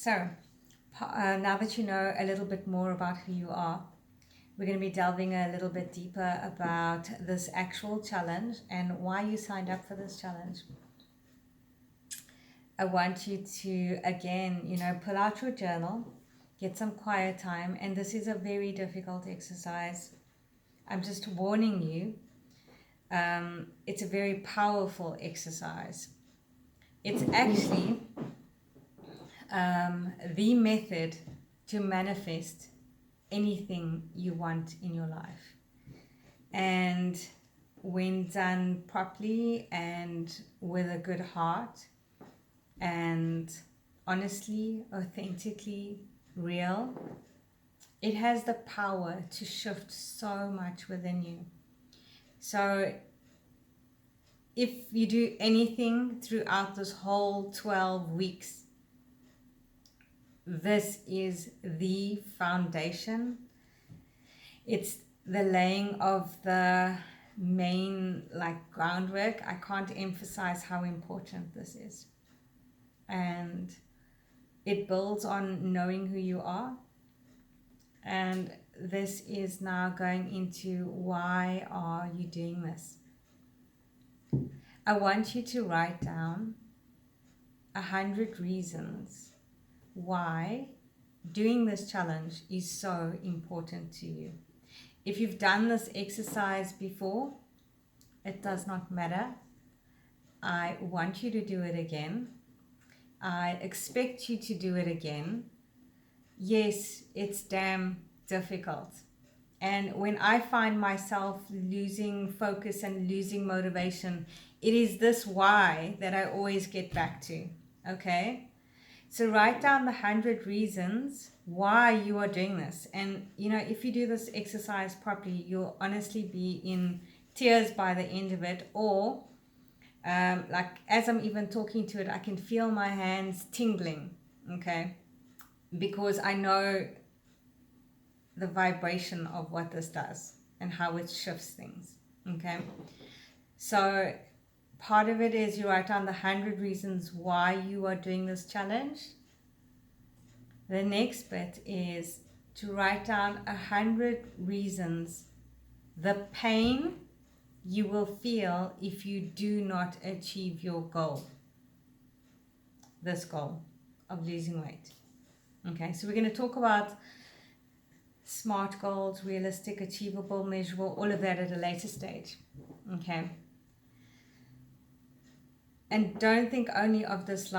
So, now that you know a little bit more about who you are, we're going to be delving a little bit deeper about this actual challenge and why you signed up for this challenge. I want you to, again, pull out your journal, get some quiet time, and this is a very difficult exercise. I'm just warning you, it's a very powerful exercise. It's actually the method to manifest anything you want in your life. And when done properly and with a good heart and honestly, authentically real, it has the power to shift so much within you. So if you do anything throughout this whole 12 weeks, this is the foundation. It's the laying of the main groundwork. I can't emphasize how important this is. And it builds on knowing who you are. And this is now going into why are you doing this? I want you to write down 100 reasons why doing this challenge is so important to you. If you've done this exercise before, it does not matter. I want you to do it again. I expect you to do it again. Yes, it's damn difficult. And when I find myself losing focus and losing motivation, it is this why that I always get back to. Okay? So write down the 100 reasons why you are doing this. And, if you do this exercise properly, you'll honestly be in tears by the end of it. Or, as I'm even talking to it, I can feel my hands tingling, okay? Because I know the vibration of what this does and how it shifts things, okay? So part of it is you write down the 100 reasons why you are doing this challenge. The next bit is to write down 100 reasons, the pain you will feel if you do not achieve your goal. This goal of losing weight. Okay, so we're going to talk about SMART goals, realistic, achievable, measurable, all of that at a later stage. Okay. And don't think only of this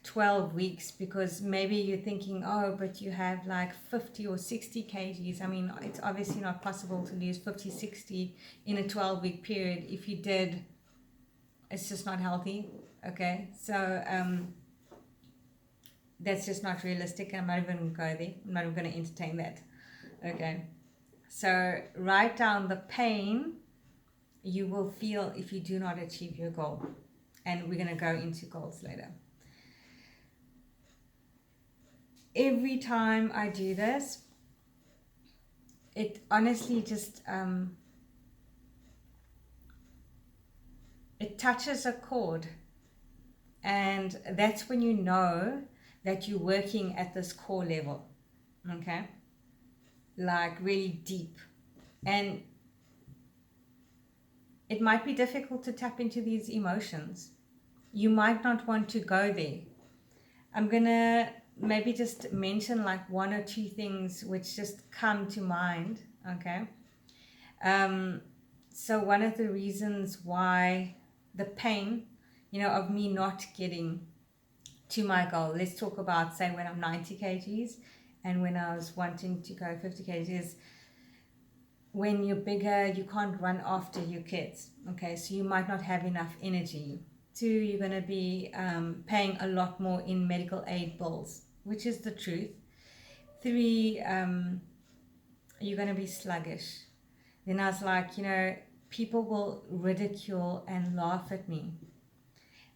12 weeks, because maybe you're thinking, oh, but you have 50 or 60 kgs. I mean, it's obviously not possible to lose 50, 60 in a 12-week period. If you did, it's just not healthy. Okay, so that's just not realistic, and I'm not even going to go there. I'm not even going to entertain that. Okay, so write down the pain you will feel if you do not achieve your goal, and we're going to go into goals later. Every time I do this, it honestly just it touches a chord, and that's when you know that you're working at this core level, okay, really deep. And it might be difficult to tap into these emotions. You might not want to go there. I'm gonna maybe just mention one or two things which just come to mind, okay? So one of the reasons why the pain, of me not getting to my goal, let's talk about, say, when I'm 90 kgs and when I was wanting to go 50 kgs, when you're bigger, you can't run after your kids, okay? So you might not have enough energy. 2, you're going to be paying a lot more in medical aid bills, which is the truth. 3, you're going to be sluggish. Then I was people will ridicule and laugh at me.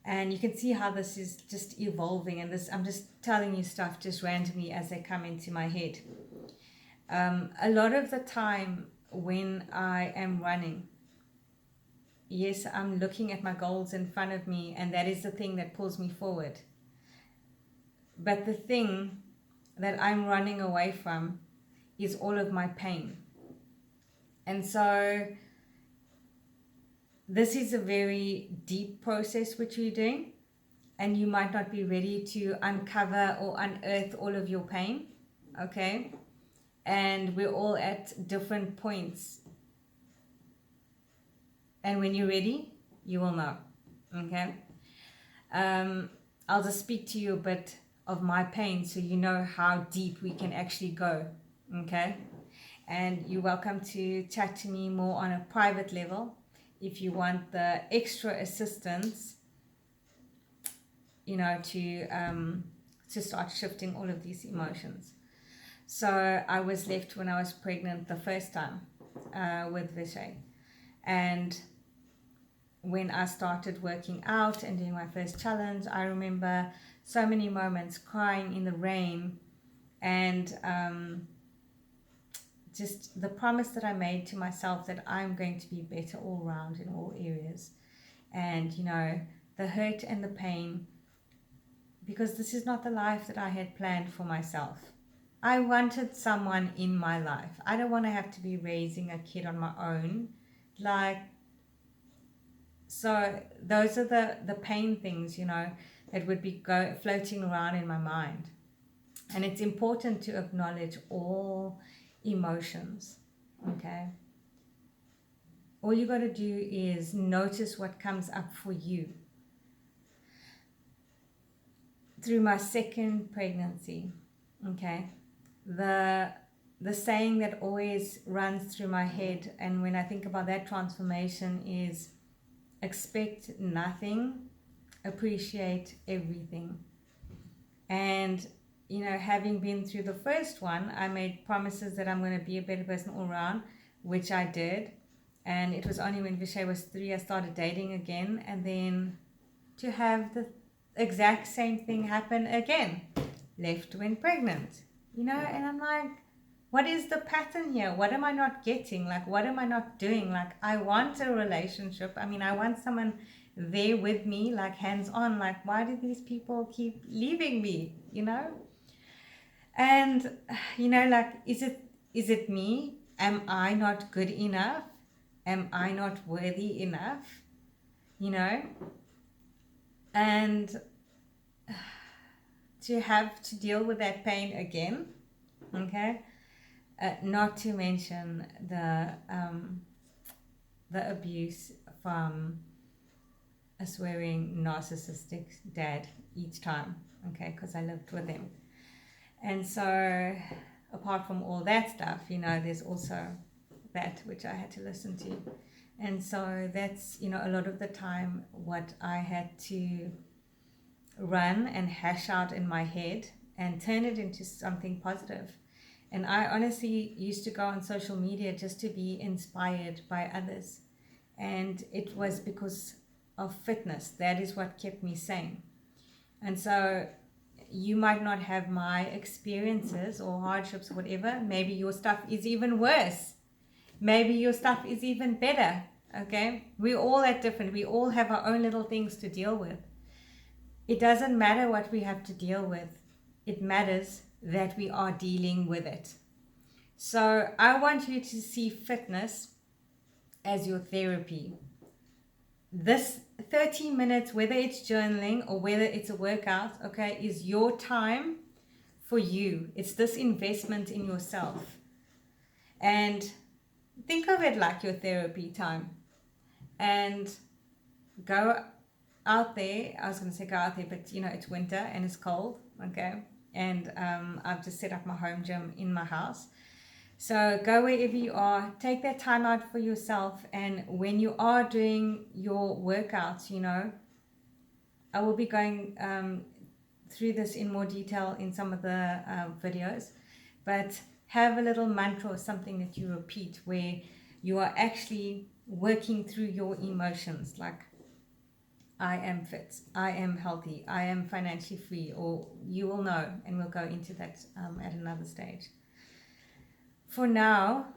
And you can see how this is just evolving, and this, I'm just telling you stuff just randomly as they come into my head. A lot of the time when I am running, yes, I'm looking at my goals in front of me, and that is the thing that pulls me forward. But the thing that I'm running away from is all of my pain. And so this is a very deep process which you're doing, and you might not be ready to uncover or unearth all of your pain, okay? And we're all at different points. And when you're ready, you will know, okay? I'll just speak to you a bit of my pain so you know how deep we can actually go, okay? And you're welcome to chat to me more on a private level if you want the extra assistance, you know, to start shifting all of these emotions. So I was left when I was pregnant the first time with Vishay. And when I started working out and doing my first challenge, I remember so many moments crying in the rain, and just the promise that I made to myself that I'm going to be better all around in all areas. And, you know, the hurt and the pain, because this is not the life that I had planned for myself. I wanted someone in my life. I don't want to have to be raising a kid on my own. So those are the pain things, you know, that would be floating around in my mind. And it's important to acknowledge all emotions, okay? All you got to do is notice what comes up for you. Through my second pregnancy, okay, the saying that always runs through my head, and when I think about that transformation, is expect nothing, appreciate everything. And, you know, having been through the first one, I made promises that I'm going to be a better person all around, which I did. And it was only when Vishay was 3 I started dating again, and then to have the exact same thing happen again, left when pregnant, you know. And I'm like, what is the pattern here? What am I not getting? Like, what am I not doing? Like, I want a relationship. I mean, I want someone there with me, like hands on. Like, why do these people keep leaving me, you know? And, you know, like, is it me? Am I not good enough? Am I not worthy enough? You know? And to have to deal with that pain again, okay? Not to mention the abuse from a swearing narcissistic dad each time, okay, because I lived with him. And so apart from all that stuff, you know, there's also that which I had to listen to. And so that's, you know, a lot of the time what I had to run and hash out in my head and turn it into something positive. And I honestly used to go on social media just to be inspired by others. And it was because of fitness. That is what kept me sane. And so you might not have my experiences or hardships or whatever. Maybe your stuff is even worse. Maybe your stuff is even better. Okay? We're all at different. We all have our own little things to deal with. It doesn't matter what we have to deal with. It matters that we are dealing with it. So I want you to see fitness as your therapy. This 30 minutes, whether it's journaling or whether it's a workout, okay, is your time for you. It's this investment in yourself. And think of it like your therapy time. And go out there. I was going to say go out there, but you know, it's winter and it's cold, okay? And I've just set up my home gym in my house. So go wherever you are, take that time out for yourself. And when you are doing your workouts, you know, I will be going through this in more detail in some of the videos, but have a little mantra or something that you repeat where you are actually working through your emotions, like I am fit, I am healthy, I am financially free, or you will know, and we'll go into that at another stage. For now,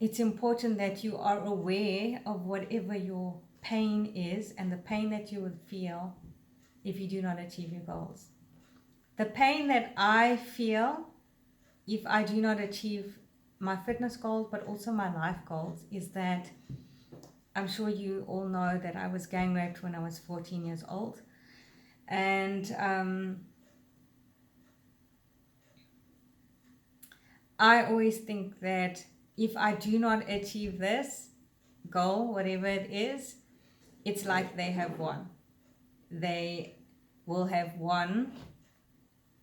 it's important that you are aware of whatever your pain is and the pain that you would feel if you do not achieve your goals. the pain that I feel if I do not achieve my fitness goals, but also my life goals, is that I'm sure you all know that I was gang raped when I was 14 years old. And I always think that if I do not achieve this goal, whatever it is, it's like they have won. They will have won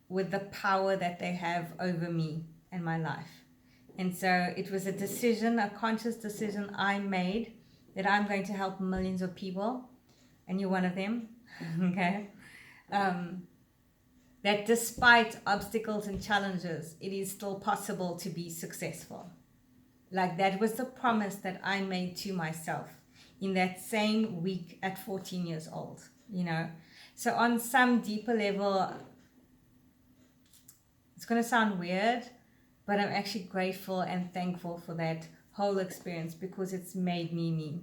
with the power that they have over me and my life. And so it was a decision, a conscious decision I made, that I'm going to help millions of people, and you're one of them, okay? That despite obstacles and challenges, it is still possible to be successful. Like, that was the promise that I made to myself in that same week at 14 years old, you know? So on some deeper level, it's going to sound weird, but I'm actually grateful and thankful for that whole experience, because it's made me me.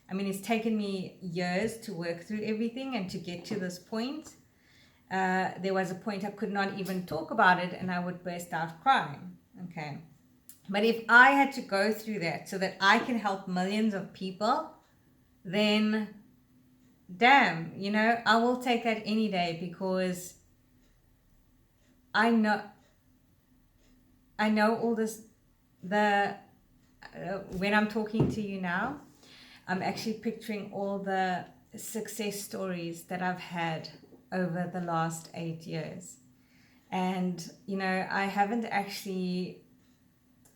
I mean, it's taken me years to work through everything and to get to this point. There was a point I could not even talk about it and I would burst out crying, okay? But if I had to go through that so that I can help millions of people, then damn, you know, I will take that any day, because I know all this. When I'm talking to you now, I'm actually picturing all the success stories that I've had over the last 8 years. And, you know, I haven't actually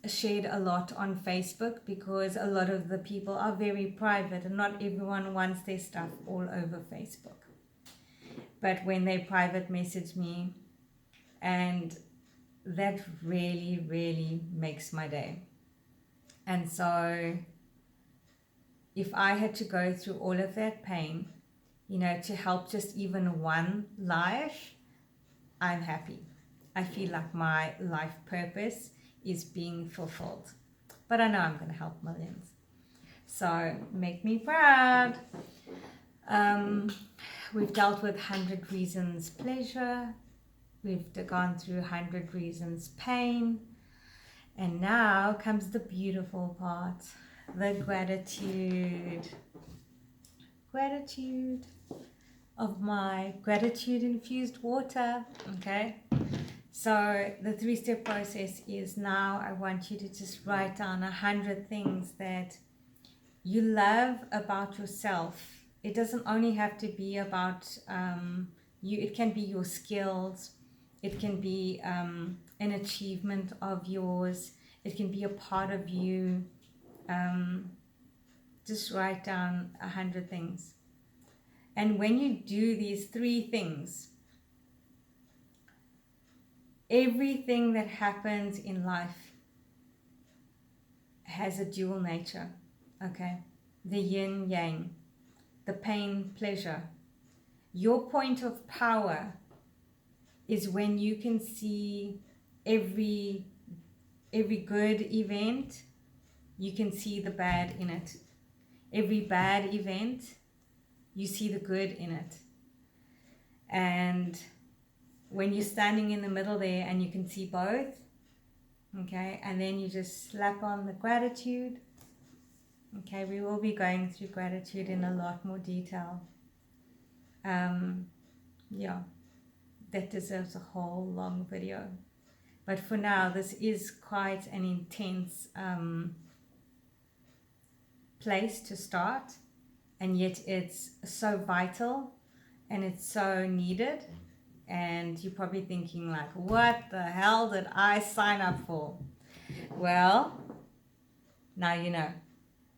shared a lot on Facebook, because a lot of the people are very private and not everyone wants their stuff all over Facebook. But when they private message me, and that really, really makes my day. And so if I had to go through all of that pain, you know, to help just even one life, I'm happy. I feel like my life purpose is being fulfilled. But I know I'm going to help millions. So make me proud. We've dealt with 100 reasons pleasure. We've gone through 100 reasons pain. And now comes the beautiful part, the gratitude. Gratitude of my gratitude infused water, okay? So the 3-step process is, now I want you to just write down 100 things that you love about yourself. It doesn't only have to be about you. It can be your skills. It can be an achievement of yours. It can be a part of you. Just write down 100 things. And when you do these 3 things, everything that happens in life has a dual nature, okay? The yin yang, the pain, pleasure. Your point of power is when you can see every good event, you can see the bad in it. Every bad event, you see the good in it. And when you're standing in the middle there and you can see both, okay, and then you just slap on the gratitude. Okay, we will be going through gratitude in a lot more detail. Yeah, that deserves a whole long video. But for now, this is quite an intense place to start, and yet it's so vital and it's so needed. And you're probably thinking like, what the hell did I sign up for? Well, now you know.